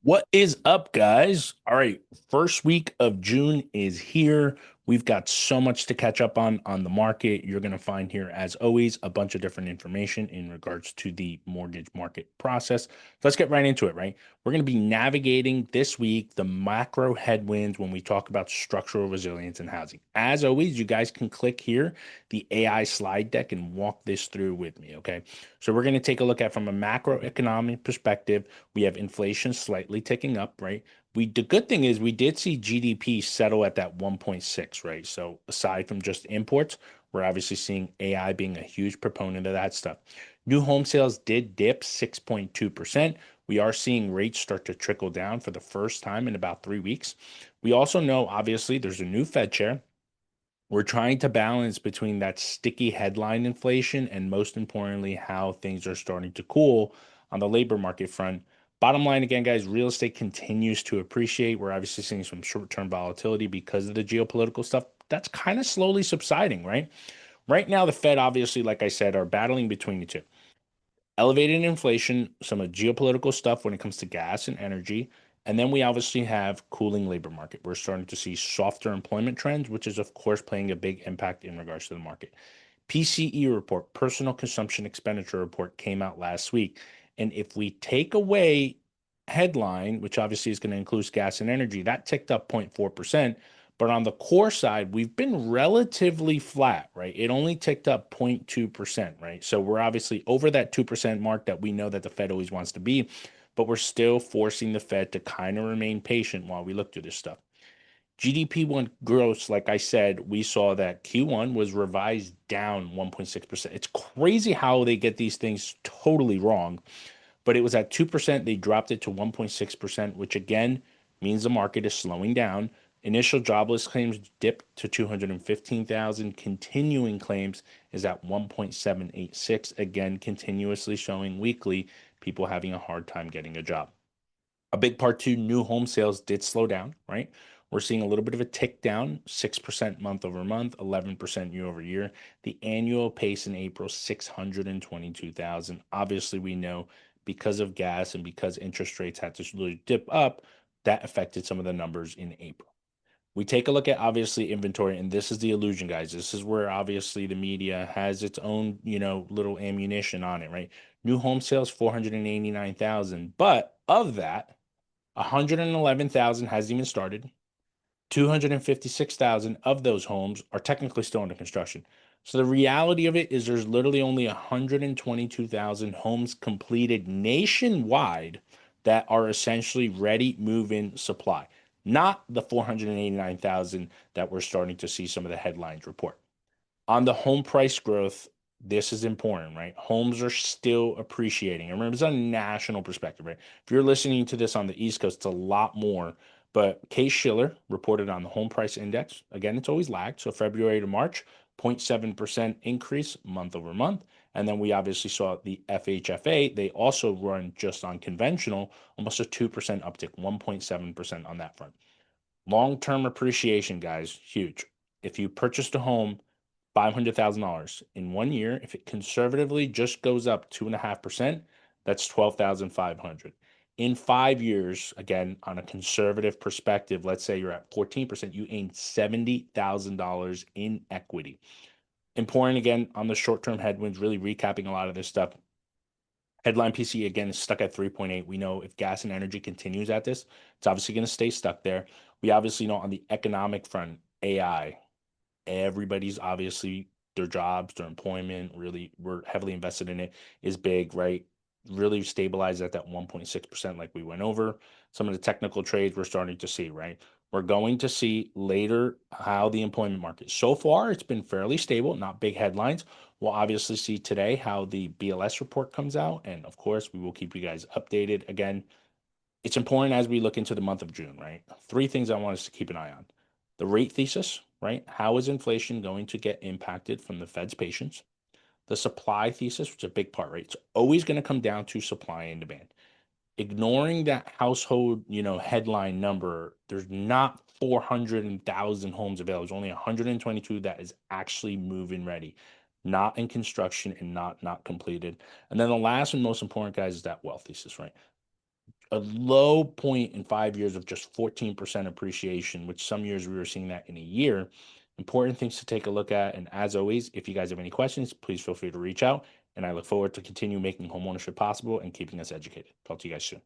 What is up, guys? All right, first week of June is here. We've got so much to catch up on the market. You're going to find here, as always, a bunch of different information in regards to the mortgage market process. Let's get right into it, right? We're going to be navigating this week the macro headwinds when we talk about structural resilience in housing. As always, you guys can click here, the AI slide deck, and walk this through with me, okay? So we're going to take a look at from a macroeconomic perspective. We have inflation slightly ticking up, right? The good thing is we did see GDP settle at that 1.6, right? So aside from just imports, we're obviously seeing AI being a huge proponent of that stuff. New home sales did dip 6.2%. We are seeing rates start to trickle down for the first time in about 3 weeks. We also know, obviously, there's a new Fed chair. We're trying to balance between that sticky headline inflation and, most importantly, how things are starting to cool on the labor market front. Bottom line, again, guys, real estate continues to appreciate. We're obviously seeing some short-term volatility because of the geopolitical stuff. That's kind of slowly subsiding, right? Right now, the Fed, obviously, like I said, are battling between the two: elevated inflation, some of geopolitical stuff when it comes to gas and energy. And then we obviously have cooling labor market. We're starting to see softer employment trends, which is of course playing a big impact in regards to the market. PCE report, personal consumption expenditure report, came out last week. And if we take away headline, which obviously is going to include gas and energy, that ticked up 0.4%. But on the core side, we've been relatively flat, right? It only ticked up 0.2%, right? So we're obviously over that 2% mark that we know that the Fed always wants to be, but we're still forcing the Fed to kind of remain patient while we look through this stuff. GDP went gross, like I said, we saw that Q1 was revised down 1.6%. It's crazy how they get these things totally wrong, but it was at 2%. They dropped it to 1.6%, which again means the market is slowing down. Initial jobless claims dipped to 215,000. Continuing claims is at 1.786. Again, continuously showing weekly people having a hard time getting a job. A big part too, new home sales did slow down, right? We're seeing a little bit of a tick down, 6% month over month, 11% year over year. The annual pace in April, 622,000. Obviously, we know because of gas and because interest rates had to really dip up, that affected some of the numbers in April. We take a look at obviously inventory, and this is the illusion, guys. This is where obviously the media has its own, little ammunition on it, right? New home sales, 489,000. But of that, 111,000 hasn't even started. 256,000 of those homes are technically still under construction. So the reality of it is there's literally only 122,000 homes completed nationwide that are essentially ready move-in supply, not the 489,000 that we're starting to see some of the headlines report. On the home price growth, this is important, right? Homes are still appreciating. And remember, it's a national perspective, right? If you're listening to this on the East Coast, it's a lot more. But Case Shiller reported on the home price index. Again, it's always lagged. So February to March, 0.7% increase month over month. And then we obviously saw the FHFA. They also run just on conventional, almost a 2% uptick, 1.7% on that front. Long-term appreciation, guys, huge. If you purchased a home, $500,000 in 1 year, if it conservatively just goes up 2.5%, that's 12,500. In 5 years, again, on a conservative perspective, let's say you're at 14%, you aim $70,000 in equity. Important again on the short-term headwinds, really recapping a lot of this stuff. Headline PC again is stuck at 3.8. We know if gas and energy continues at this, it's obviously going to stay stuck there. We obviously know on the economic front, AI, everybody's obviously their jobs, their employment, really, we're heavily invested in it, is big, right? Really stabilized at that 1.6% like we went over. Some of the technical trades we're starting to see, right? We're going to see later how the employment market. So far, it's been fairly stable, not big headlines. We'll obviously see today how the BLS report comes out. And of course, we will keep you guys updated. Again, it's important as we look into the month of June, right? Three things I want us to keep an eye on: the rate thesis, right? How is inflation going to get impacted from the Fed's patience? The supply thesis, which is a big part, right? It's always going to come down to supply and demand. Ignoring that household, headline number, there's not 400,000 homes available. There's only 122 that is actually move-in ready, not in construction and not completed. And then the last and most important, guys, is that wealth thesis, right? a low point in 5 years of just 14% appreciation, which some years we were seeing that in a year. Important things to take a look at. And as always, if you guys have any questions, please feel free to reach out. And I look forward to continue making homeownership possible and keeping us educated. Talk to you guys soon.